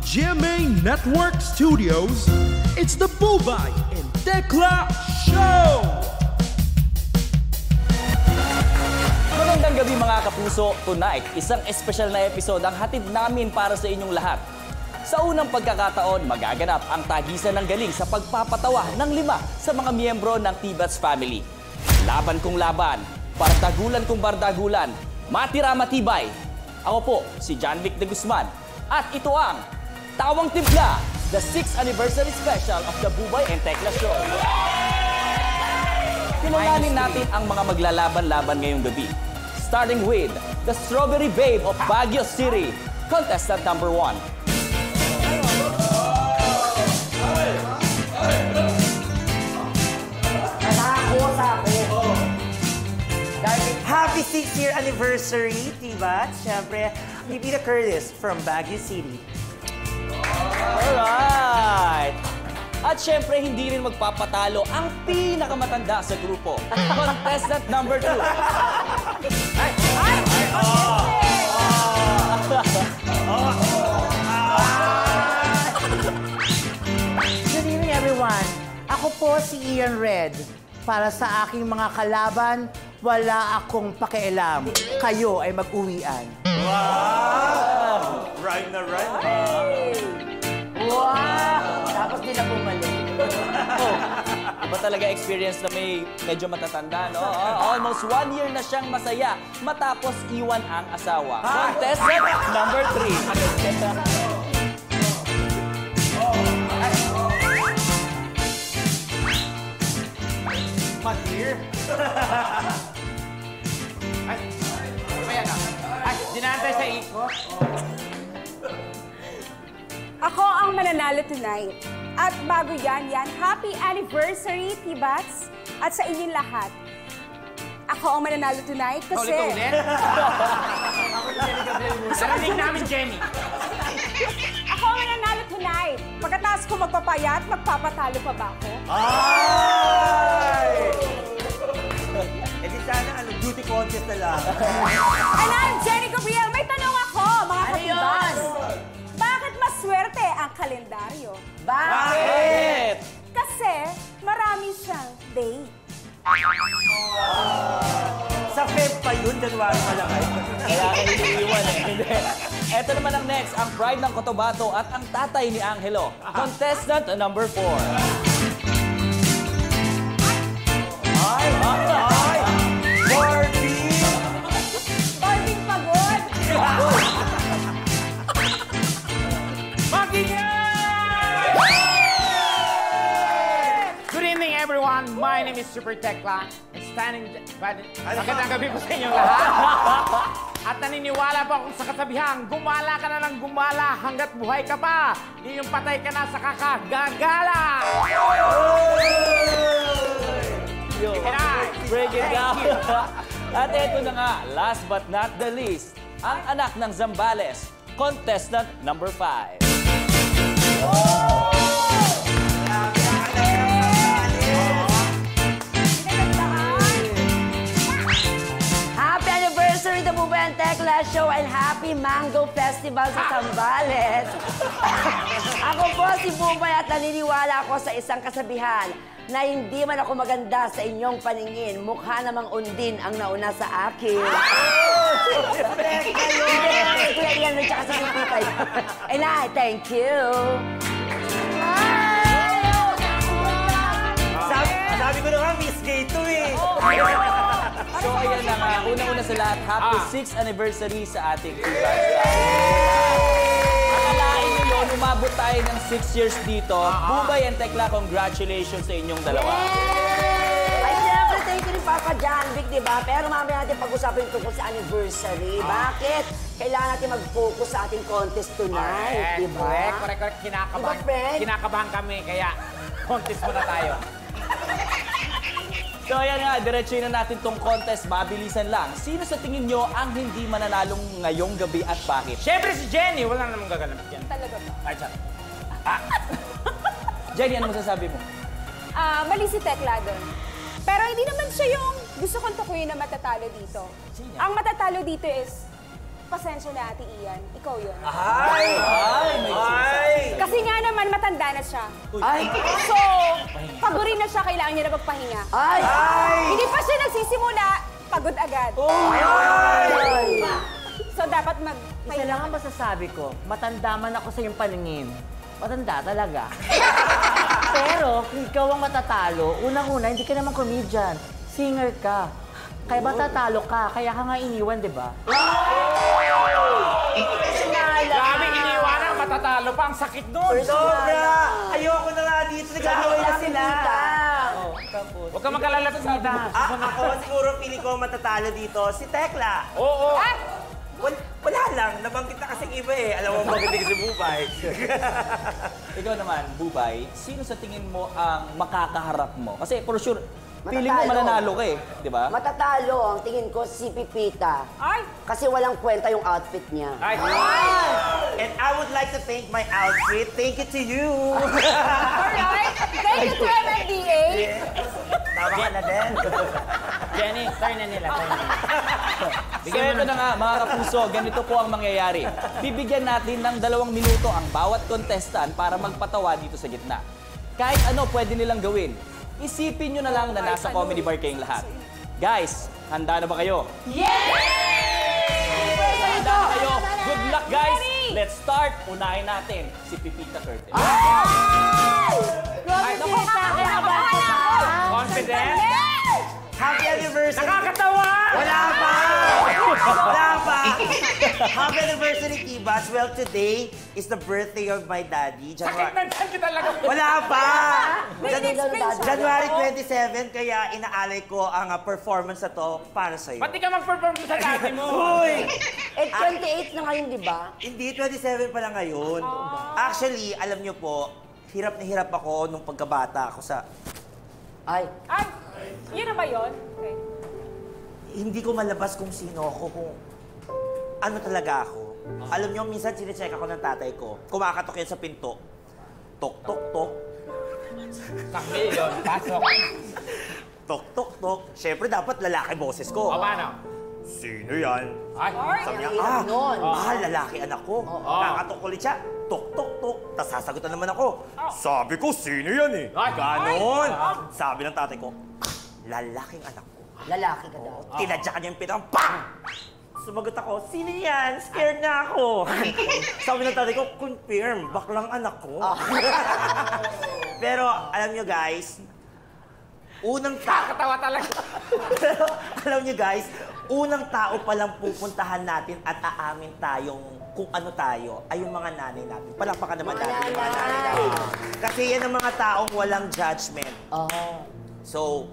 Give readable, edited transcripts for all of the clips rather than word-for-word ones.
GMA Network Studios, it's the Bubay and Tekla Show! Magandang gabi mga kapuso. Tonight, isang espesyal na episode ang hatid namin para sa inyong lahat. Sa unang pagkakataon, magaganap ang tagisan ng galing sa pagpapatawa ng 5 sa mga miyembro ng T-Bats family. Laban kong laban, bardagulan kong bardagulan, matira matibay. Ako po, si John Vic de Guzman. At ito ang Tawang Timpla, the 6th anniversary special of the Bubay and Tekla Show. Kilalanin natin ang mga maglalaban-laban ngayong gabi. Starting with the Strawberry Babe of Baguio City, contestant number 1. Happy 6th-year anniversary, T-Bats. Siyempre, Pipita Curtis from Baguio City. Alright! At syempre, hindi rin magpapatalo ang pinakamatanda sa grupo. Contestant number 2. Good evening, everyone. Ako po si Ian Red. Para sa aking mga kalaban, wala akong pakialam. Kayo ay mag-uwian. Wow! Rhyme na rhyme. Wow! Tapos di na bumalik. Iba talaga experience na may medyo matatanda, no? Almost 1 year na siyang masaya matapos iwan ang asawa. Contestant number 3. Here. Ay, kaya na. Ay, dinantay sa iko. Ako ang mananalo tonight. At bago yan, happy anniversary, T-Bats. At sa inyong lahat. Ako ang mananalo tonight kasi... Ulit? Narinig namin, Jenny. Ako ang mananalo tonight. Pagkatapos ko magpapayat, magpapatalo pa ba ako? Ay! Eh di sana, duty contest na lang. And I'm Jenny Gabriel. May tanong ako, mga T-Bats. Bakit maswerte ang kalendaryo? Bakit? Kasi marami siyang date. Sa Feb pa yun, January malakay. Kaya ka niliiwan eh. Ito naman ang next, ang pride ng Cotabato at ang tatay ni Angelo. Contestant number 4. Barbing pagod. Good evening, everyone. My name is Super Tekla. And standing... Magandang gabi po sa inyong lahat. At naniniwala po akong sa kasabihan, gumala ka na ng gumala hanggat buhay ka pa. Di yung patay ka na sa kakagagala. Break it down. At ito na nga, last but not the least, ang anak ng Zambales, contestant number 5. Happy anniversary the Bubay and Tekla Show and Happy Mango Festival sa Zambales. Ako po si Bubay at naniniwala ako sa isang kasabihan na hindi man ako maganda sa inyong paningin, mukha namang undin ang nauna sa akin. Kuya Ian, may tsaka sa kapatay. And I thank you. Sabi ko na nga, Miss Gay to eh. So ayan na nga, una-una sa lahat, happy 6th anniversary sa ating T-Bats. Akalain nyo yun, umabot tayo ng 6 years dito. Bubay and Tekla, congratulations sa inyong dalawa. Ay, siyempre, thank you rin Papa John Vic, di ba? Pero mamaya natin pag-usapin tungkol sa anniversary. Bakit? Kailangan natin mag-focus sa ating contest tonight, di ba? Correct. Diba, friend? Kinakabahan kami, kaya contest muna tayo. So ayan nga, diretsuhin na natin tong contest, mabilisan lang. Sino sa tingin nyo ang hindi mananalong ngayong gabi at bakit? Siyempre si Jenny, wala namang gaganap yan. Talaga ba? Ay, sorry. Jenny, ano masasabi mo? Mali si Tekla doon. Pero hindi naman siya yung gusto kong tukuyin na matatalo dito. Sino? Ang matatalo dito is, pasensya na Ate Ian, ikaw yun. Ay, may sinasabi. Kasi nga naman, matanda na siya. Ay! So, pagod rin na siya, kailangan niya na magpahinga. Ay! Hindi pa siya nagsisimula, pagod agad. So, dapat Isa magpahinga. lang ang masasabi ko, matanda man ako sa iyong paningin. Matanda talaga. Pero kung ikaw ang matatalo, unang-una, hindi ka naman comedian. Singer ka. Kaya matatalo ka, kaya ka nga iniwan, di ba? Grabe, iniwanan, matatalo pa. Ang sakit nun. Sobra! Ayoko na nga dito. Nag-away na sila. Huwag ka mag-alala sa tita. Ako siguro pili ko matatalo dito. Si Tekla. Oo. Wala lang. Nabanggit na kasing iba eh. Alam mo magaling si Bubay. Ikaw naman, Bubay, sino sa tingin mo ang makakaharap mo? Kasi for sure, feeling mo Matatalo. mananalo ka eh, di ba? Matatalo, ang tingin ko si Pipita. Ay! Kasi walang kwenta yung outfit niya. Ay. And I would like to thank my outfit. Thank you to you. Alright! Thank you to MMDA. Tama ka na din. Jenny, turn na nila. So ito na nga, mga kapuso, ganito po ang mangyayari. Bibigyan natin ng 2 minuto ang bawat contestant para magpatawa dito sa gitna. Kahit ano pwede nilang gawin. Isipin nyo na lang na nasa comedy bar kayong lahat. Guys, handa na ba kayo? Handa na kayo? Good luck, guys! Let's start. Unahin natin si Pipita Curtin. Confident? Happy anniversary. Nakakatawa! Wala pa! Wala pa! Happy anniversary, Kibas. Well, today is the birthday of my daddy. Sakit na dyan kita talaga. Wala pa! Daddy. January 27, kaya inaalay ko ang performance na to para sa'yo. Pati ka mag-perform sa dati mo. Uy! Eh, 28 na ngayon, di ba? Hindi, 27 pa lang ngayon. Actually, alam niyo po, hirap na hirap ako nung pagkabata ako sa... Ay, Ay! Yun na ba yun? Okay. Hindi ko malabas kung sino ako, kung ano talaga ako. Alam niyo, minsan sinecheck ako ng tatay ko. Kumakatok yan sa pinto. Tok, tok, tok. Sakli yun. Pasok. Tok, tok, tok. Siyempre, dapat lalaki boses ko. O, paano? Sino yan? Ay. Sabi niya, hirap nun. lalaki anak ko. Kakatok ulit siya. Tok, tok, tok. Tapos sasagutan naman ako. Sabi ko, sino yan eh? Ay. Ganon. Sabi ng tatay ko, lalaking anak ko. lalaki ka daw. Tinadyakan niya yung pitang, PAM! Sumagot ako, sino yan? Scared na ako. Sabi ng tatay ko, confirm, baklang anak ko. Pero alam nyo guys, unang tao, Nakakatawa talaga. pero alam nyo guys, unang tao palang pupuntahan natin at aamin tayong kung ano tayo ay yung mga nanay natin. Palakpakan naman natin yung mga nanay natin. Kasi yan ang mga taong walang judgment. So,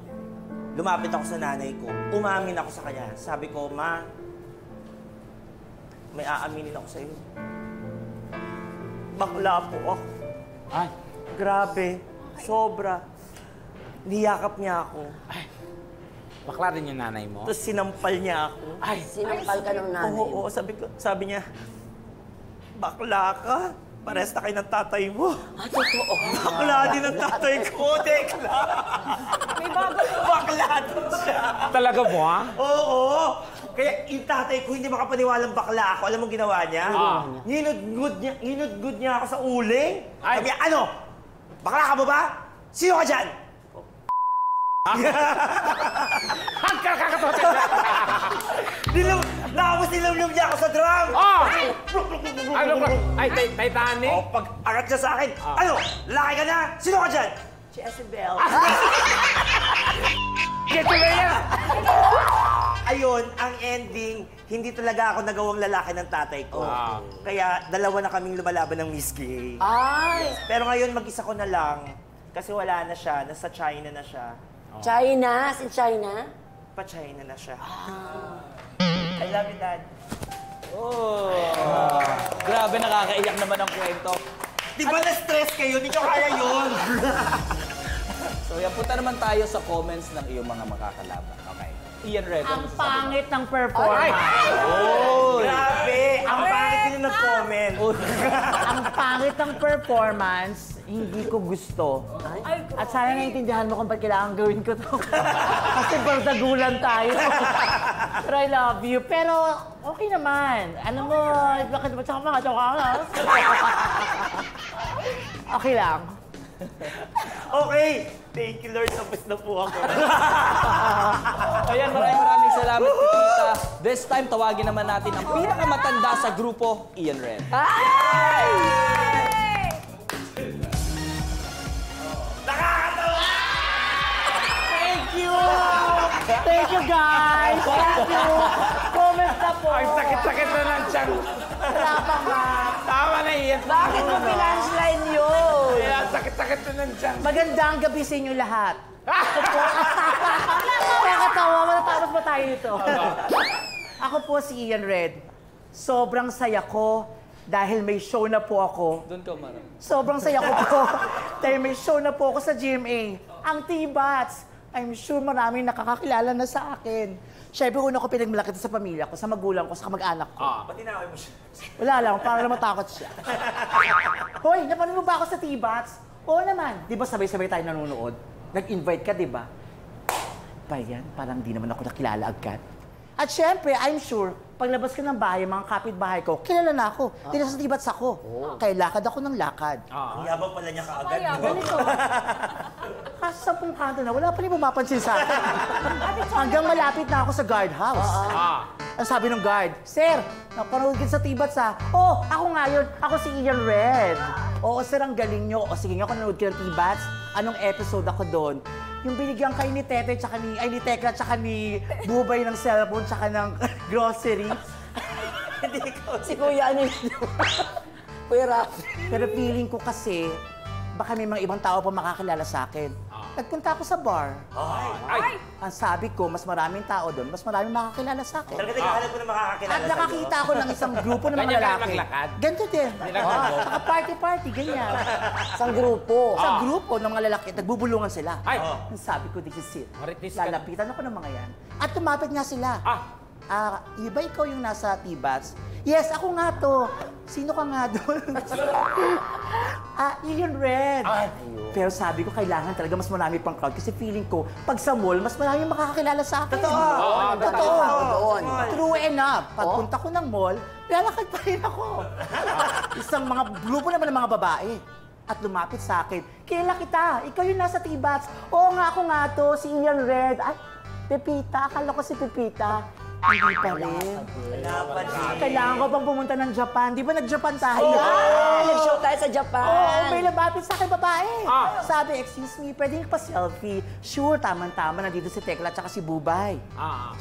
lumapit ako sa nanay ko. Umamin ako sa kanya. Sabi ko, Ma, may aaminin ako sa'yo. Bakla po ako. Ay. Grabe. Sobra. Niyakap niya ako. Bakla rin yung nanay mo? Tapos sinampal niya ako. Ay. Sinampal ka ng nanay. Oo, sabi niya, bakla ka? Pares na kayo ng tatay mo. Totoo. Bakla din ang tatay ko, Tekla. Bakla din siya. Talaga mo, ha? Oo. Kaya yung tatay ko hindi makapaniwalang bakla ako. Alam mo ginawa niya? Nginudgud niya ako sa uling. Ay. Sabi niya, ano? Bakla ka ba ba? Sino ka dyan? Kakatawa. Tapos nilamlam niya ako sa drum. Oh! Ano ba? Ay, Titanic? Oh, pag arat niya sa akin, ano? Laki ka na? Sino ka dyan? Jezebel. Get to yan! Ayun, ang ending, hindi talaga ako nagawang lalaki ng tatay ko. Kaya dalawa na kaming lumalaban ng Miss Gay. Ay, Pero ngayon, mag-isa ko na lang. Kasi wala na siya, nasa China na siya. China? Si China? Pa-China na siya. I love you, Dad. Grabe, nakakaiyak naman ang kwento. Di ba na-stress kayo? Hindi ko kaya yun. So yan, punta naman tayo sa comments ng iyong mga makakalaban. Okay. Ian Red, ano Ang masasabi mo? pangit ng performance. Grabe! Ang pangit din nag-comment. Ang pangit ng performance, hindi ko gusto. At sana naiintindihan mo kung ba't kailangan gawin ko to. Kasi bardagulan tayo. Pero I love you. Pero okay naman. Alam mo, bakit ba sa mga chokalas? Okay lang. Okay. Thank you, Lord. Tapos na po ako. Ayan, maraming salamat, Tita. This time, tawagin naman natin ang pinakamatanda sa grupo, Ian Red. Thank you, guys! Thank you! Comment na po! Ang sakit-sakit na ng tiyan. Wala pa nga. Tama na yan. Bakit mo pinunchline yun? Kaya sakit-sakit na ng tiyan. Magandang gabi sa inyo lahat. Nakakatawa, matatapos ba tayo nito? Ako po si Ian Red. Sobrang saya ko dahil may show na po ako. Doon ka, Mara. Sobrang saya ko po dahil may show na po ako sa GMA. Ang T-Bats. I'm sure maraming nakakakilala na sa akin. Siyempre, una ko pinagmalaki sa pamilya ko, sa magulang ko, sa kamag-anak ko. Ba't tinaway mo siya? Wala lang, para lang matakot siya. Hoy, napanood mo ba ako sa T-Bats? Oo naman. Di ba sabay-sabay tayo nanonood? Nag-invite ka, di ba? Pa yan, parang di naman ako nakilala agad. At syempre, I'm sure, paglabas ko ng bahay, mga kapitbahay ko, kilala na ako. Di na sa T-Bats ako. Kaya lakad ako ng lakad. Ang yabang pala niya kaagad. Ganito. Kasi 10 kanto na, wala pa rin pumapansin sa akin. Hanggang malapit na ako sa guardhouse. Ang sabi ng guard, Sir, napanood kita sa T-Bats ha? Oh, ako nga yun. Ako si Ian Red. Oo, sir, ang galing nyo. O sige nga, kung nanood ka ng T-Bats, anong episode ako doon? Yung binigyan kayo ni Tete, tsaka ni Tekla, tsaka ni Bubay ng cellphone, tsaka ng grocery. Hindi ko. Si Kuya ano yun? Kuya Rafi. Pero feeling ko kasi, baka may mga ibang tao pa makakilala sa akin. Nagpunta ako sa bar. Ay! Ang sabi ko, mas maraming tao doon, mas maraming makakilala sa akin. Talaga naghahanap ko na makakakilala At nakakita ako ng isang grupo ng mga Ganyan ka lalaki. maglakad? Ganito din. Saka party-party, ganyan. Isang grupo. Sa grupo ng mga lalaki, nagbubulungan sila. Ay! Ang sabi ko, this is it. Marites ka. Lalapitan ako ng mga yan. At tumapit nga sila. Iba ikaw yung nasa T-Bats? Yes, ako nga to. Sino ka nga doon? Ian Red. Pero sabi ko, kailangan talaga mas marami pang crowd kasi feeling ko, pag sa mall, mas marami makakakilala sa akin. Totoo. Doon. True enough. Pagpunta ko ng mall, lalakad pa rin ako. Isang mga grupo naman ng mga babae. At lumapit sa akin, kilala kita, ikaw yung nasa T-Bats. Oo nga, ako nga to, si Ian Red. Ay, Pepita, akala ko si Pepita. Hindi pa rin. Kailangan ko pang pumunta ng Japan. Di ba nag-Japan tayo? Nag-show tayo sa Japan. Oo, may labapit sa akin babae. Sabi, excuse me, pwede pa selfie. Sure, tama-tama, nandito si Tekla at si Bubay.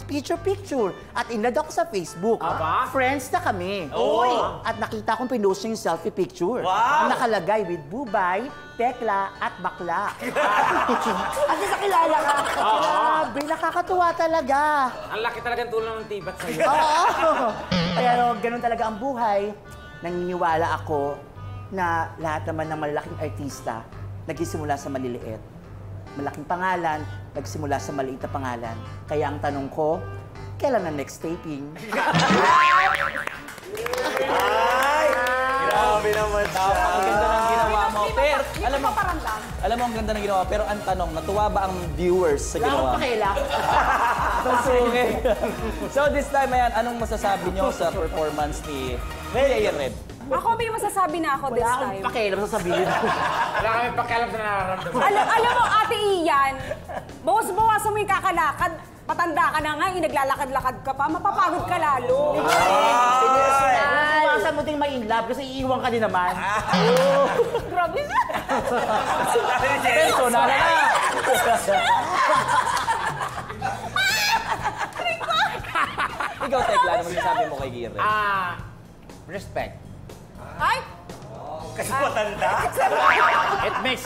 Picture. At inad ako sa Facebook. Friends na kami. At nakita kong pinost niya yung selfie picture. Ang nakalagay with Bubay, Tekla, at Bakla. At sa kilala ka. Grabe, nakakatuwa talaga. Ang laki talagang tulong ng T-Bats sa'yo. Oo. Kaya ganun talaga ang buhay. Naniniwala ako na lahat naman ng malalaking artista nagsisimula sa maliliit. Malaking pangalan, nagsimula sa maliit na pangalan. Kaya ang tanong ko, kailan ang next taping? Grabe naman siya. Ang ganda ng ginawa mo. Pero, alam mo, ang ganda ng ginawa. Pero ang tanong, natuwa ba ang viewers sa Wala akong ginawa mo? pakialam. Okay. So this time, ayan, anong masasabi nyo sa performance ni Ian Red? Ako may masasabi na ako this Wala akong time. pakialam sa sabihin ko. Wala kami pakialam sa nararamdaman. Alam mo, Ate Ian, bawas-bawasan mo yung kakalakad. Matanda ka na nga, naglalakad-lakad ka pa, mapapagod ka lalo. Iwasan mo din ma-in love kasi iiwan ka din naman. Grabe siya. Personal na! Ikaw, Tekla, ano masasabi mo kay Ian Red? Respect. Ay! Kasi matanda. It makes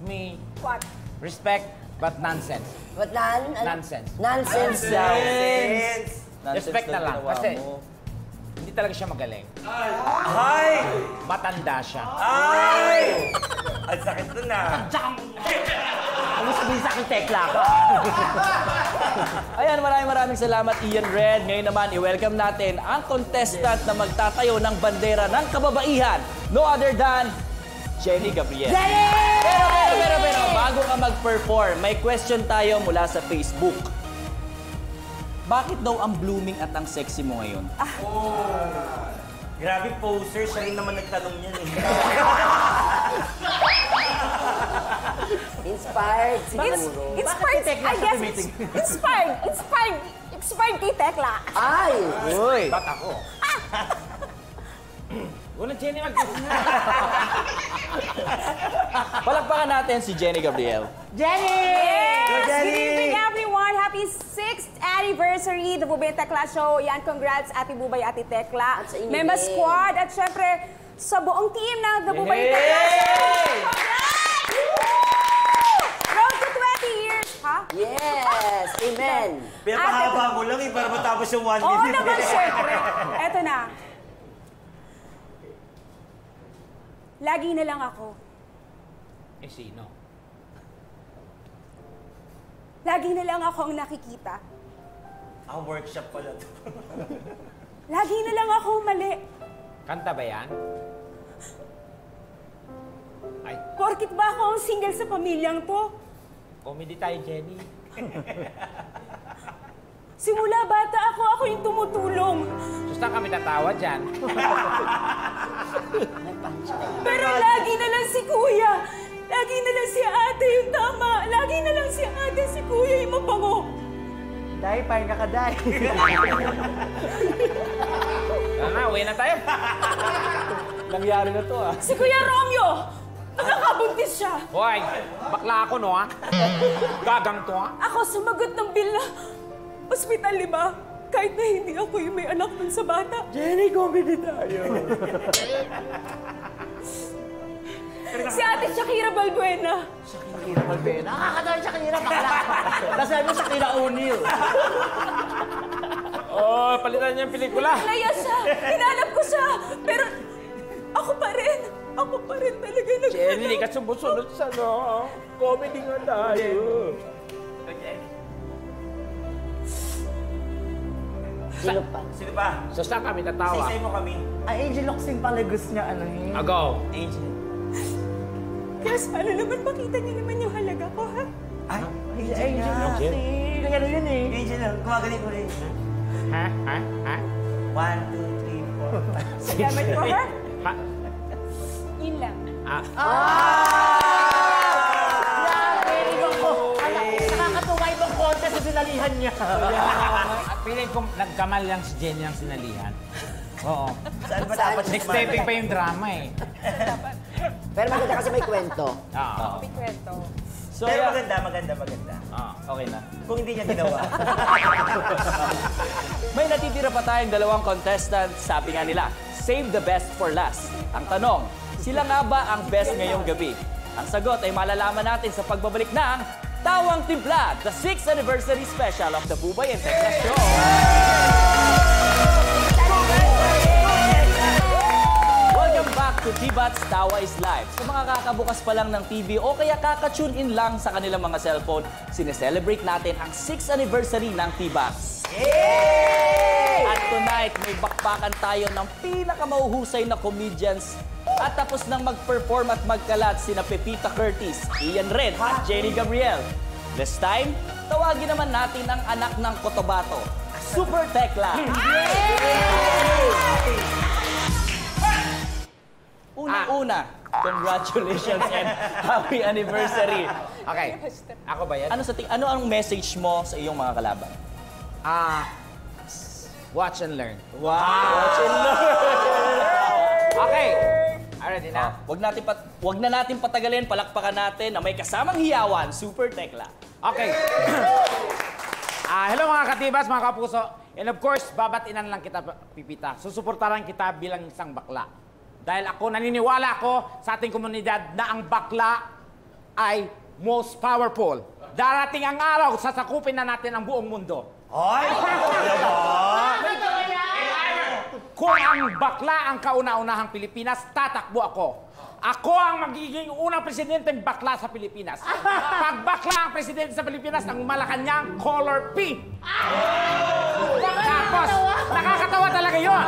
me What? respect, but nonsense. But Nonsense. Nonsense daw. Respect na lang. ginawa Kasi mo. hindi talaga siya magaling. Ay! Matanda siya. Ay! Ang sakit nun ah. mo sabihin sa akin, tekla ka. Ayan, maraming salamat, Ian Red. Ngayon naman, i-welcome natin ang contestant na magtatayo ng bandera ng kababaihan. No other than Jenny Gabriel. Pero, bago ka mag-perform, may question tayo mula sa Facebook. Bakit daw ang blooming at ang sexy mo ngayon? Grabe poser, siya rin naman nagtanong yan eh. Inspired siguro. Inspired, I guess, inspired kay Tekla. Ay! Uy! Ba't ako? Walang Jenny Palakpakan natin si Jenny Gabriel. Yes! Good evening, everyone! Happy 6th anniversary, The Bubay and Tekla Show. Yan, congrats, Ate Bubay, Ate Tekla. At sa inyo Member din. Squad, at syempre, sa buong team ng The Bubay and Tekla Show. Congrats! Road to 20 years, ha? Yes! Amen! Pinapahaba mo lang eh, para matapos yung 1 Oo minute. naman, syempre. Eto na. Lagi na lang ako. Eh, sino? Lagi na lang ako ang nakikita. Ang workshop pala to. Lagi na lang ako mali. Kanta ba yan? Ay, Porkit ba ako ang single sa pamilyang to? comedy tayo, Jenny. Simula bata ako yung tumutulong. Gusto kami tatawa dyan. Pero lagi na lang si kuya. Lagi na lang si ate yung tama. Lagi na lang si ate, si kuya yung mabango. Dahil, pahinga ka, dahil. Tara na, uwi na tayo. Nangyari na to, ah. Si Kuya Romeo! Nakakabuntis siya. Hoy, bakla ako, no, ha? Gagang to, ha? Ako sumagot ng bill na ospital, di ba? Kahit na hindi ako yung may anak dun sa bata. Jenny, comedy tayo. Si ate Shakira Balbuena. Shakira Balbuena. Nakakatawa yung Shakira, bakla. Nasabi mo Shakira O'Neal. Oh, palitan niya yung pelikula. Nalaya siya. Hinanap ko siya. Pero ako pa rin. Ako pa rin talaga Jenny, hindi ka sumusunod sa, no? Comedy nga tayo. Sino pa? Sino pa? So, saan kami tatawa? Sisay mo kami. Ang Angel Locsin pala gusto niya, ano eh. Go. Angel. Kaya sana naman makita niyo naman yung halaga ko, ha? Ay, Angel Locsin. Ano yun eh. Angel lang, gumagaling ko rin. Ha? Ha? Ha? 1, 2, 3, 4. Salamat po, ha? Ha? Yun lang. Nakakatuwa ibang contest sa sinalihan niya. At piling ko nagkamal lang si Jenny ang sinalihan. Oo. Saan ba dapat Next stepping pa yung drama, eh. Pero maganda kasi may kwento. Oo. May kwento. So, Pero yeah. maganda. Okay na. Kung hindi niya ginawa. May natitira pa tayong dalawang contestant. Sabi nga nila, save the best for last. Ang tanong, sila nga ba ang best ngayong gabi? Ang sagot ay malalaman natin sa pagbabalik ng Tawang Timpla, the 6th anniversary special of the Bubay and Tekla Show. Welcome back to T-Bats Tawa is Live. Sa mga kakabukas pa lang ng TV o kaya kaka-tune in lang sa kanilang mga cellphone, sineselebrate natin ang 6th anniversary ng T-Bats. At tonight, may bakbakan tayo ng pinakamauhusay na comedians. At tapos nang mag-perform at magkalat sina Pepita Curtis, Ian Red at Jenny Gabriel. This time, tawagin naman natin ang anak ng Cotabato, Super Tekla. Una-una, congratulations and happy anniversary. Okay. Ako ba yan? Ano ang message mo sa iyong mga kalaban? Watch and learn. Wow! Watch and learn! Okay. Already na? Wag na natin patagalin, palakpakan natin na may kasamang hiyawan, Super Tekla. Okay. Hello mga katibas, mga kapuso. And of course, babatinan lang kita, Pipita. Susuportaran kita bilang isang bakla. Dahil naniniwala ako sa ating komunidad na ang bakla ay most powerful. Darating ang araw, sasakupin na natin ang buong mundo. Ay! Kung ang bakla ang kauna-unahang Pilipinas, tatakbo ako. Ako ang magiging unang presidenteng bakla sa Pilipinas. Pag bakla ang presidente sa Pilipinas, ang Malacanang color pink. Tapos, nakakatawa talaga yun.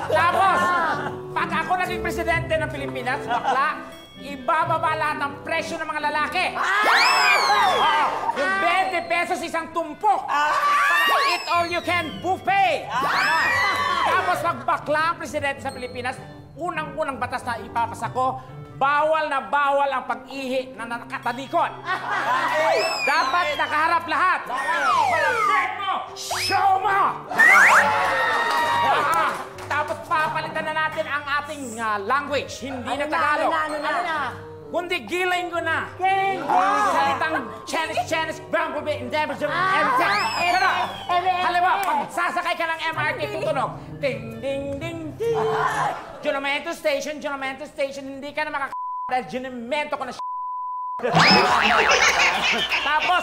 Tapos, pag ako naging presidente ng Pilipinas, bakla, ibababa lahat ng presyo ng mga lalaki. Oo, yung 20 pesos isang tumpok. Para eat all you can buffet. Tapos pag bakla ang presidente sa Pilipinas, unang-unang batas na ipapasa ko, bawal na bawal ang pag-ihi na nakatalikod. Dapat nakaharap lahat. Palagay mo! Show mo! Tapos papalitan na natin ang ating language. Hindi na Tagalog. Ano na? Kundi gilingo na. Salitang Chinese, Bumblebee, Endeavor, everything. Pero, halimbawa, pag sasakay ka ng MRT, tutunog. Ding, ding, ding, ding. Junamento Station, hindi ka na dahil junamento ko na Tapos,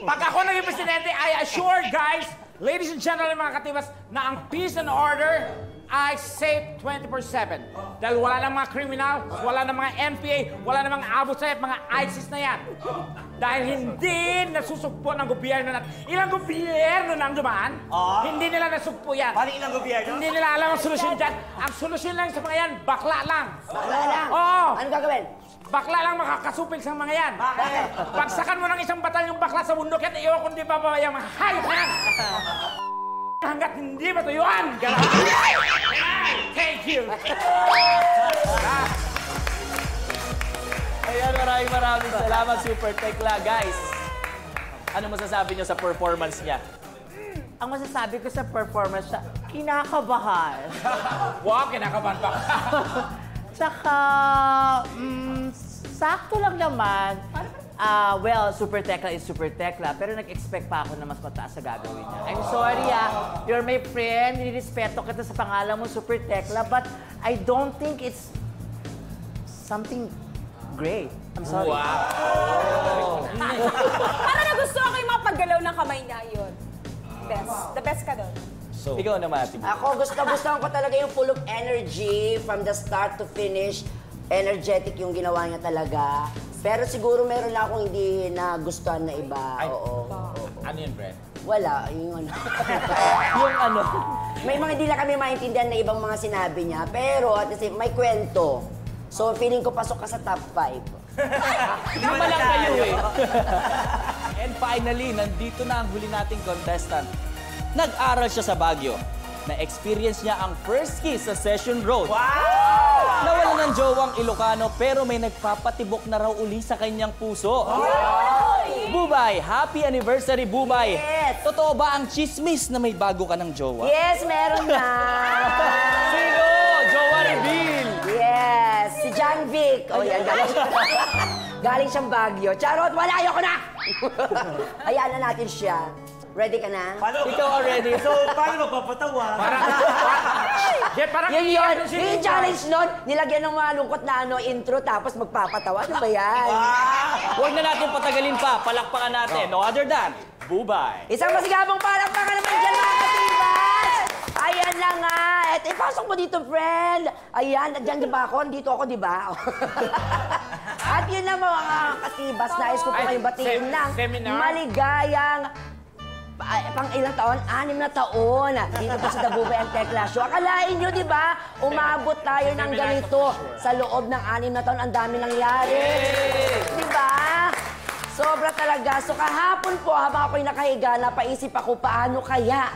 pag ako naging presidente, I assure guys, ladies and gentlemen, mga katibas, na ang peace and order ay safe 24/7. Dahil wala ng mga kriminal, wala ng mga NPA, wala ng mga Abu Sayyaf, mga ISIS na yan. Dahil hindi nasusugpo ng gobyerno natin. Ilang gobyerno nang dumaan, hindi nila nasugpo yan. Paano ilang gobyerno? Hindi nila alam ang solusyon dyan. Ang solusyon lang sa mga yan, bakla lang. Bakla lang? Oo. Ano gagawin? Bakla lang makakasupil sa mga yan. Bakit? Pagsakan mo ng isang batalyong bakla sa bundok yan, iwan kundi babayang mga hayop yan. Hanggat hindi matuyuan. Thank you. Ayan, maraming salamat, Super Tekla. Guys, ano masasabi nyo sa performance niya? Ang masasabi ko sa performance siya, kinakabahan. Wow, kinakabahan pa. Tsaka, sakto lang naman. Well, Super Tekla is Super Tekla, pero nag-expect pa ako na mas mataas sa gagawin niya. I'm sorry you're my friend, nirespeto kita sa pangalan mo, Super Tekla, but I don't think it's something great. I'm sorry. Wow. Para nagustuhan ko yung mga paggalaw ng kamay niya yun. Best. The best ka doon. So, ikaw naman, Ate. Ako, gusto-gustuhan ko talaga yung full of energy from the start to finish. Energetic yung ginawa niya talaga. Pero siguro meron lang akong hindi nagustuhan na iba. Oo. Ano yun, Brett? Wala, yung ano. Yung ano? May mga hindi lang kami maintindihan na ibang mga sinabi niya. Pero at the same, may kwento. So, feeling ko pasok ka sa top 5. Lima lang kayo eh. And finally, nandito na ang huli nating contestant. Nag-aral siya sa Baguio. Na-experience niya ang first kiss sa Session Road. Wow! Nawala ng jowang Ilocano pero may nagpapatibok na raw uli sa kanyang puso. Bubay, happy anniversary, Bubay! Yes! Totoo ba ang chismis na may bago ka ng jowa? Yes, meron na! Sino? Jowa reveal! Yes! Si John Vic! O yan, galing siyang Baguio. Charot, wala! Ayoko na! Hayaan na natin siya. Ready ka na? Paano? Ikaw already. So, paano magpapatawa? Parang Yun yun! Yung challenge nun, nilagyan ng mga lungkot na intro tapos magpapatawa. Ano ba yan? Huwag na natin patagalin pa. Palakpakan natin. No other than Bubay. Isang masigabong palakpakan naman dyan, mga katibas! Ayan lang nga. Eto, ipasok mo dito, friend. Ayan, dyan di ba ako? Dito ako, di ba? At yun na mga katibas, nais ko po kayong batiin ng maligayang pang ilang taon? 6 na taon. Dito po sa The Bubay and Tekla Show. Akalain nyo, di ba? Umabot tayo ng ganito. Sa loob ng 6 na taon, ang dami nangyari. Di ba? Sobra talaga. So kahapon po, habang ako'y nakahiga, napaisip ako, paano kaya?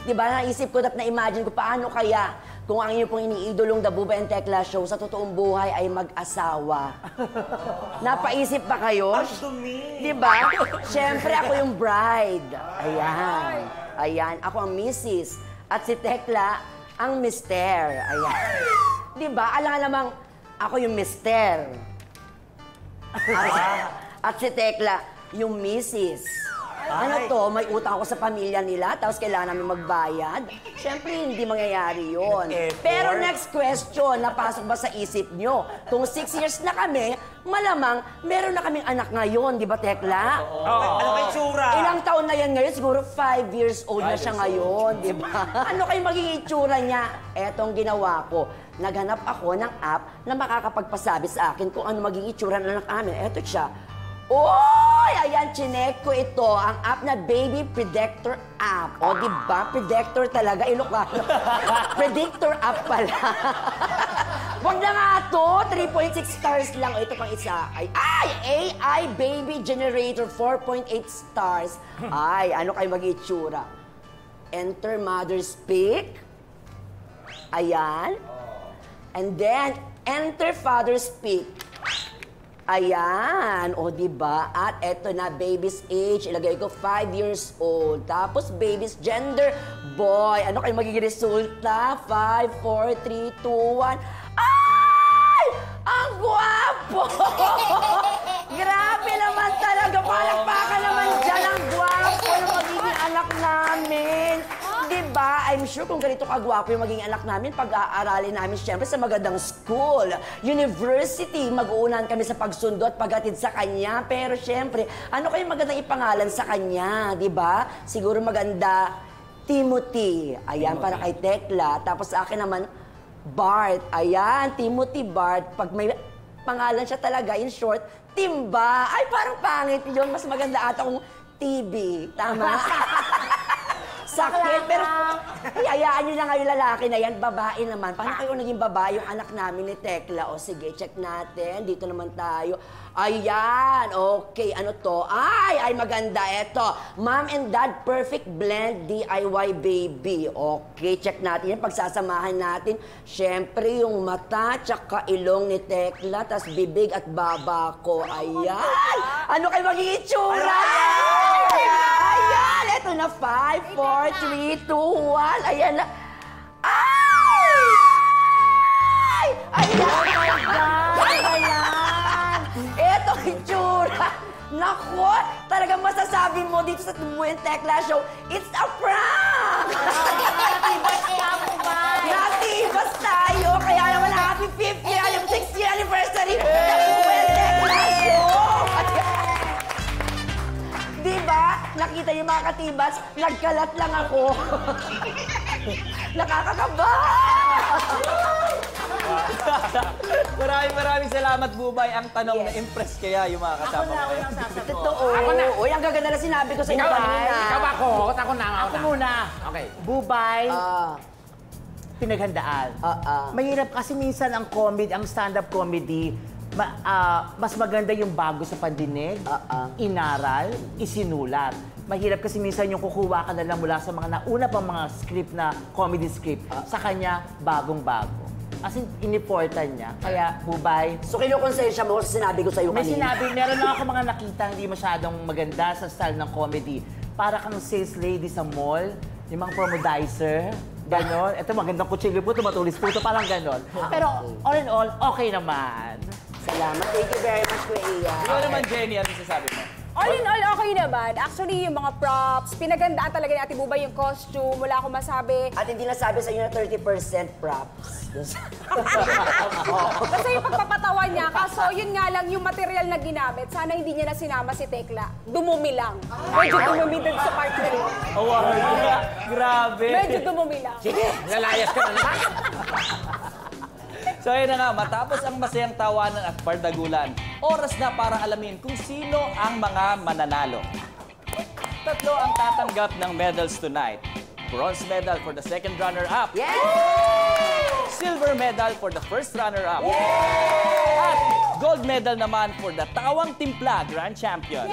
Di ba? Naisip ko at na-imagine ko, paano kaya kung ang inyo pong iniidolong The Bubay and Tekla Show sa totoong buhay ay mag-asawa? Napaisip ba kayo? Di ba? Siyempre, ako yung bride. Ayan. Ayan. Ako ang Mrs. At si Tekla, ang Mister. Ayan. Di ba? Alang-alamang ako yung Mister. At si Tekla, yung Mrs. Ano to, may utang ako sa pamilya nila, tapos kailangan namin magbayad? Siyempre, hindi mangyayari yun. Pero next question, napasok ba sa isip nyo? Kung 6 years na kami, malamang meron na kaming anak ngayon, di ba, Tekla? Ano kay tsura? Ilang taon na yan ngayon? Siguro 5 years old na siya ngayon, di ba? Ano kayo magiging itsura niya? Etong ginawa ko. Naghanap ako ng app na makakapagpasabi sa akin kung ano magiging itsura ng anak namin. Eto siya. Oy! Ayan, chinek ko ito. Ang app na Baby Predictor app. O, di ba? Predictor talaga. Ilocano. Predictor app pala. Wag na nga to. 3.6 stars lang. O, ito pang isa. Ay, AI Baby Generator 4.8 stars. Ay, ano kayo mag-itsura? Enter Mother Speak. Ayan. And then, enter Father Speak. Ayan. O, diba? At eto na, baby's age. Ilagay ko 5 years old. Tapos, baby's gender. Boy, ano kayo magiging resulta? 5, 4, 3, 2, 1. Ay! Ang gwapo! Grabe naman talaga. Palakpakan naman dyan. Ang gwapo ng magiging anak namin. Diba? I'm sure kung ganito kagwapo yung magiging anak namin, pag-aaralin namin siyempre sa magandang school, university, mag-uunahan kami sa pagsundo at paghatid sa kanya. Pero siyempre, ano kayong magandang ipangalan sa kanya, diba? Siguro maganda, Timothy. Ayan, para kay Tekla. Tapos sa akin naman, Bart. Ayan, Timothy Bart. Pag may pangalan siya talaga, in short, Timba. Ay, parang pangit yun. Mas maganda ata kung TB. Tama? Sakit, pero hayaan nyo na nga yung lalaki na yan, babae naman. Paano kayo naging babae yung anak namin ni Tekla? O sige, check natin. Dito naman tayo. Ayan, okay. Ano to? Ay, maganda. Eto, Mom and Dad Perfect Blend DIY Baby. Okay, check natin yan. Pagsasamahan natin, syempre yung mata, tsaka ilong ni Tekla, tas bibig at baba ko. Ayan! Ano kayo magiging itsura? Ayan! Ito na, 5, 4, 3, 2, 1. Ayan na. Ay! Ayan! Ayan! Ito, itsura. Naku! Talagang masasabi mo dito sa Tumuyan Tekla Show, it's a prank! Natibas ka mo ba? Natibas tayo! Kaya naman happy 5th year, 6th year anniversary ng Tumuyan Tekla Show! Diba? Nakita niyo mga katibas, nagkalat lang ako. Nakakakaba! Maraming salamat, Bubay. Ang tanong na impress kaya yung mga kasama ko. Totoo. Uy, ang gaganda na sinabi ko sa inyo kanina. Ikaw ako. Ako na. Ako muna. Okay. Bubay, pinaghandaan. Mahirap kasi minsan ang comedy, ang stand-up comedy, mas maganda yung bago sa pandinig, inaral, isinulat. Mahirap kasi minsan yung kukuha ka na lang mula sa mga nauna pang mga script na comedy script. Sa kanya, bagong-bago. As in, iniportan niya. Kaya, Bubay, So, kinukonsensya mo kasi sinabi ko sa'yo may kanina. meron lang ako mga nakita hindi masyadong maganda sa style ng comedy. Para kang sales lady sa mall, yung mga promodizer, ganon. Ito, magandang kutsilyo po, tumatulis po ito, parang ganon. Pero, all in all, okay naman. Salamat. Thank you very much, Kuya Iya. Ikaw naman, Jenny, ano sasabi mo? All in all, okay naman. Actually, yung mga props, pinagandaan talaga ni Ate Bubay yung costume. Wala akong masabi. At hindi nasabi sa inyo na 30% props. Kasi yung pagpapatawa niya, kaso yun nga lang yung material na ginamit, sana hindi niya na sinama si Tekla. Dumumi lang. Medyo dumumi din sa part na rin. Grabe. Medyo dumumi lang. Sige, lalayas ka na naman. So ayun na nga, matapos ang masayang tawanan at pardagulan, oras na para alamin kung sino ang mga mananalo. Tatlo ang tatanggap ng medals tonight. Bronze medal for the second runner-up. Yes! Silver medal for the first runner-up. At gold medal naman for the Tawang Timpla Grand Champion.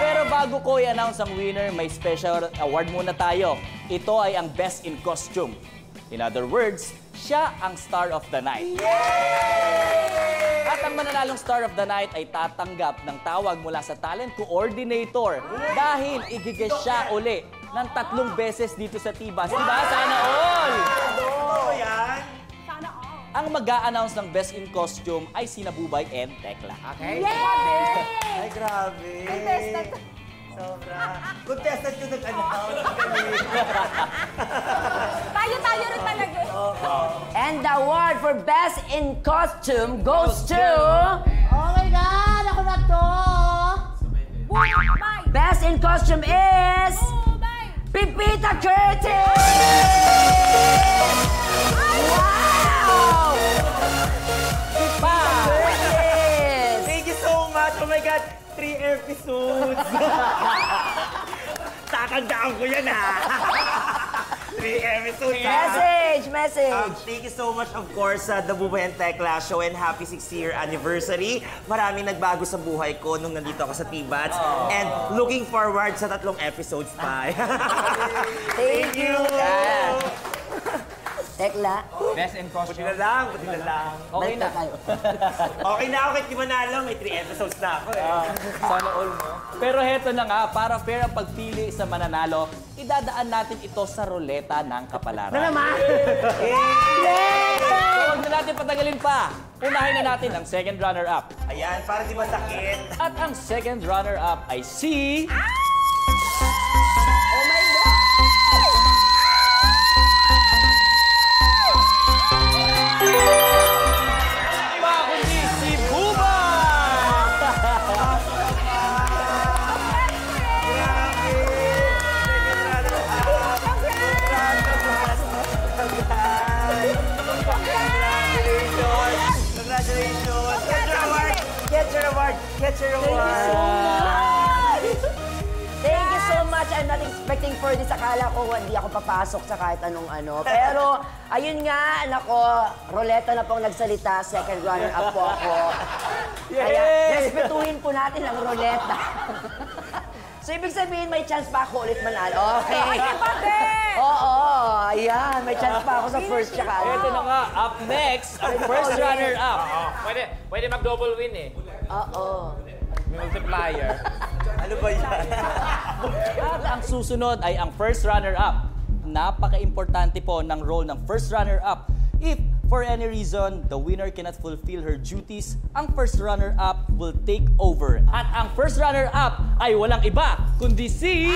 Pero bago ko i-announce ang winner, may special award muna tayo. Ito ay ang Best in Costume. In other words, siya ang Star of the Night. At ang mananalong Star of the Night ay tatanggap ng tawag mula sa Talent Coordinator dahil igigess siya uli ng 3 beses dito sa Tibas. Diba? Sana all! Oo, yan. Sana all. Ang mag-a-announce ng Best in Costume ay sina Bubay and Tekla. Okay? Ay, grabe. Contestant. Sobra. Contestant yung nag-announce. Tayo rin talaga. And the award for Best in Costume goes to... Bumay! Best in costume is... Bumay! Pipita Curtis! Wow! Curtis! Thank you so much. Oh my God, 3 episodes. Tatandaan ko yan, ha? 3 episodes, ha? Message! Thank you so much, of course, sa The Bubay and Tekla Show and happy 6th-year anniversary. Maraming nagbago sa buhay ko nung nandito ako sa T-Bats. And looking forward sa 3 episodes pa. Thank you! Tekla, Best in Buti costume. na lang, buti na lang. Okay balik na. tayo. Okay na ako, kahit di manalo, may 3 episodes na ako, eh. Sana all mo. Pero heto na nga, para fair ang pagpili sa mananalo, idadaan natin ito sa ruleta ng kapalaran. Ano naman? So, huwag na natin patagalin pa. Unahin na natin ang second runner-up. Ayan, para di masakit. At ang second runner-up ay si... Oh my God! Iba kundi si Buba! Congratulations! Get your award! Get your award! Get your award! Thank you so much. I'm not expecting for this. Akala ko hindi ako papasok sa kahit anong ano. Pero, ayun nga, nako, Roleta na pong nagsalita. Second runner-up po ako. Kaya, respetuhin po natin ang Roleta. So, ibig sabihin, may chance pa ako ulit manalo. Okay. Oo, ayan. May chance pa ako sa first tsaka. Ito na nga, up next, ang first runner-up. Pwede mag-double win eh. Oo. Multiplier. Ano ba yan? At ang susunod ay ang first runner-up. Napaka-importante po ng role ng first runner-up. If, for any reason, the winner cannot fulfill her duties, ang first runner-up will take over. At ang first runner-up ay walang iba, kundi si...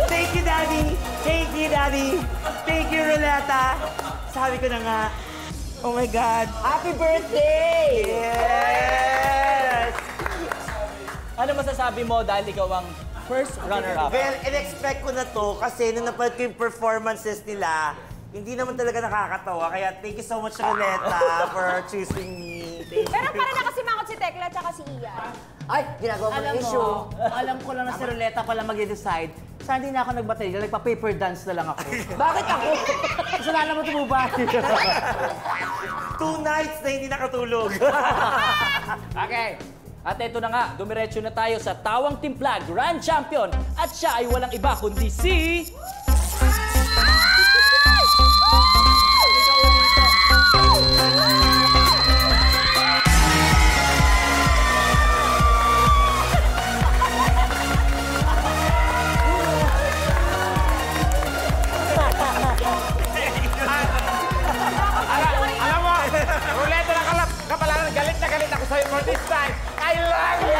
Thank you, Daddy! Thank you, Daddy! Thank you, Roleta! Sabi ko na nga, oh my God! Happy birthday! Yes! Ano masasabi mo dahil ikaw ang first runner-up? Well, in-expect ko na to kasi nung napanood ko yung performances nila, hindi naman talaga nakakatawa. Kaya thank you so much, Roleta, for choosing me. Thank you. Pero para nakasimangot si Tekla at saka si Ian. Ay, ginagawa mo Alam ng issue. mo, alam ko lang na si Roleta pala mag-decide. Saan hindi na ako nagbatalya, nagpa-paper dance na lang ako. Bakit ako? Kasalanan mo tumubay. 2 nights na hindi nakatulog. Okay. At ito na nga, dumiretso na tayo sa Tawang Timpla Grand Champion. At siya ay walang iba kundi si... Alam mo, Roleta na kapalaran, galit na galit ako sa'yo for this time. I love you!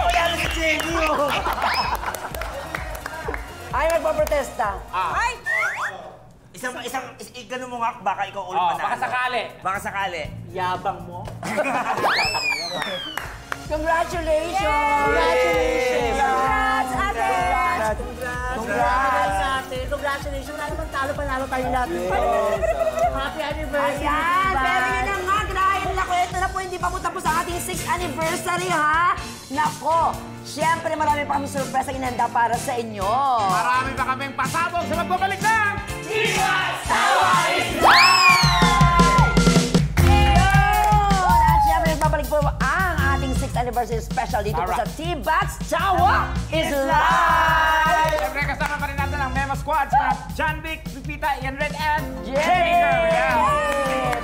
Wala na si Jenny, oh. Ay, nagpaprotesta. Ay! Ganun mo nga, baka ikaw ulit Oh, manalo. baka sakali. Baka sakali. Yabang mo. Congratulations! Congratulations, ate! Congrats ate. Congratulations. Wala naman talo, panalo tayo lahat. Happy anniversary. Ayan, diba? pero yun na nga, grabe na ko. Ito na po, hindi pa po tapos ang ating 6th anniversary, ha? Nako, syempre marami pa kami surprise ang inanda para sa inyo. Marami pa kaming pasabog sa magbabalik ng... At syempre, nagbabalik po ang ating 6th anniversary special dito po sa T-Bats Tawa is Live! Siyempre, kasama pa rin natin ang Memo Squad sa John Vic, Pipita, Ian Red, and Yay!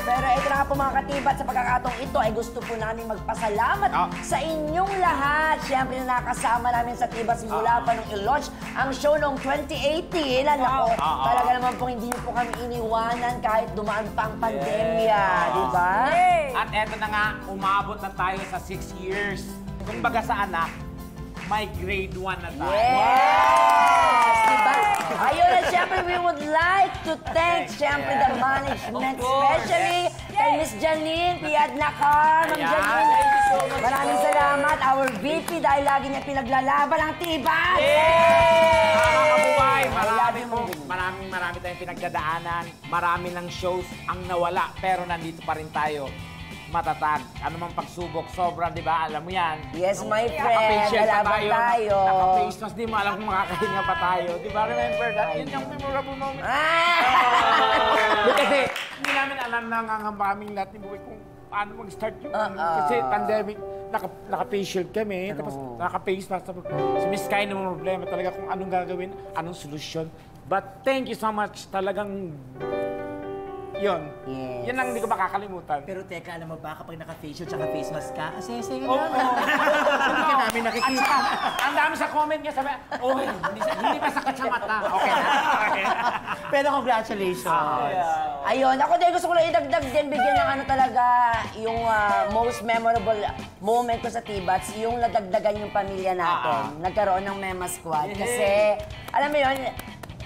Pero ito na nga po mga katibat, sa pagkakataong ito ay gusto po namin magpasalamat sa inyong lahat. Siyempre na nakasama namin sa Tibats mula pa nung i-launch ang show noong 2018. Ako, talaga naman po hindi niyo po kami iniwanan kahit dumaan pa ang pandemya, di ba? At eto na nga, umabot na tayo sa 6 years. kumbaga sa anak, may grade 1 na tayo. Yes! Diba? Ayun, at syempre, we would like to thank, syempre, the management, especially kay Miss Janine Piadnacar. Ma'am Janine, maraming salamat. Our VP, dahil lagi niya pinaglalaban ang tibas. Mga kabuhay, marami tayong pinagdadaanan. Marami ng shows ang nawala, pero nandito pa rin tayo. Matatag. Ano mang pagsubok, sobra, di ba? Alam mo yan. Yes, my friend. Naka-facial pa Lalaban tayo. Naka-face mask, di mo alam kung makakahinga pa tayo. Di ba? Remember that? Yun yung memorable moment. Kasi hindi namin alam na ngangamba kaming lahat ni Buhay kung paano mag-start yung kasi pandemic, naka-facial kami, tapos naka-face mask. Si Miss Kai naman problema talaga kung anong gagawin, anong solusyon. But thank you so much. Talagang yun. Yes. Yan ang hindi ko makakalimutan. Pero teka, alam mo ba, kapag naka-facial tsaka face mask ka, asaya-saya Oo. Hindi ka namin At nakikita. saka, ang dami sa comment niya, sabi, oh, hindi pa sakit sa mata. Okay na. Okay. Pero congratulations. Ayun, ako din gusto ko lang idagdag din, bigyan ng ano talaga, yung most memorable moment ko sa T-Bats, yung nadagdagan yung pamilya natin. Nagkaroon ng Mema Squad. Kasi, alam mo yun,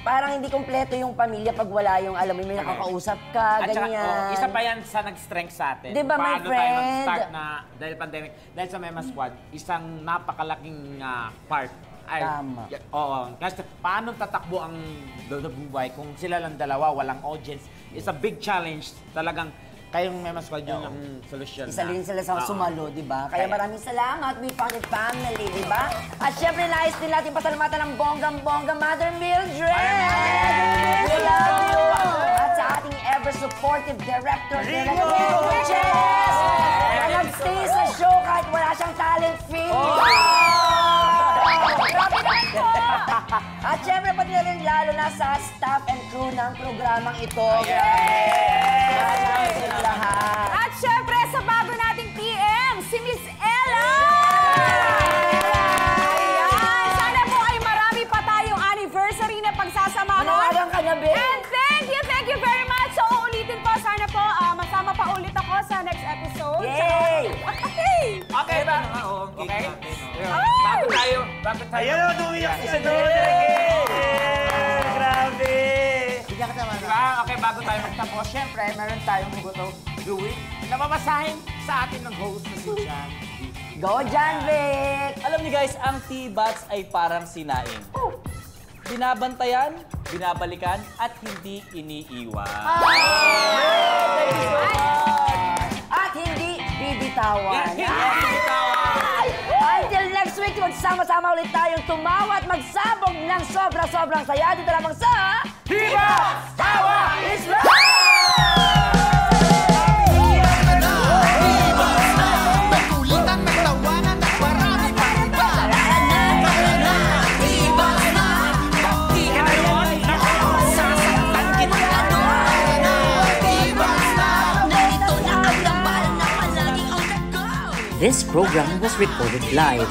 parang hindi kompleto yung pamilya pag wala yung, alam mo, may nakakausap ka, At saka, ganyan. isa pa yan sa nag-strength sa atin. Di ba, my Paano tayo friend? mag-start na, dahil pandemic, dahil sa Mema Squad, isang napakalaking part. Ay, Tama. Oo. Kasi paano tatakbo ang Buhay kung sila lang dalawa, walang audience. It's a big challenge. Talagang kayong Mema Squad yun ang solusyon. Isa rin sila sa sumalo, di ba? Kaya maraming salamat, We Found It Family, di ba? At syempre, nais din natin pasalamatan ng bonggang-bongga Mother Mildred! We love you! At sa ating ever-supportive director, Director Coaches! Na nag-stay sa show kahit wala siyang talent fee! Grabe naman po! At syempre, pati na rin lalo na sa staff and crew ng programang ito. Salamat sa lahat. At syempre, sa bago nating PM, si Miss Ella! Ayan! Sana po ay marami pa tayong anniversary na pagsasamahan. Manawagan ka na, Be. And thank you very much. So, uulitin po. Sana po, masama pa ulit ako sa next episode. Yay! Okay! Okay ba? Okay. Bago tayo. Ayan o, tumiyak si Senor. Grabe. Bigyan ka naman. Diba? Okay, bago tayo magtapos, syempre, meron tayong hugot Louie na mamasahin sa atin ng host na si Jan. Go, Jan Vic! Alam niyo guys, ang T-Bats ay parang sinaing. Binabantayan, binabalikan, at hindi iniiwan. At hindi bibitawan. Bibitawan. Until next week, magsama-sama ulit tayong tumawa at magsabog ng sobra-sobrang saya dito lamang sa... T-Bats! Tawa is This program was recorded live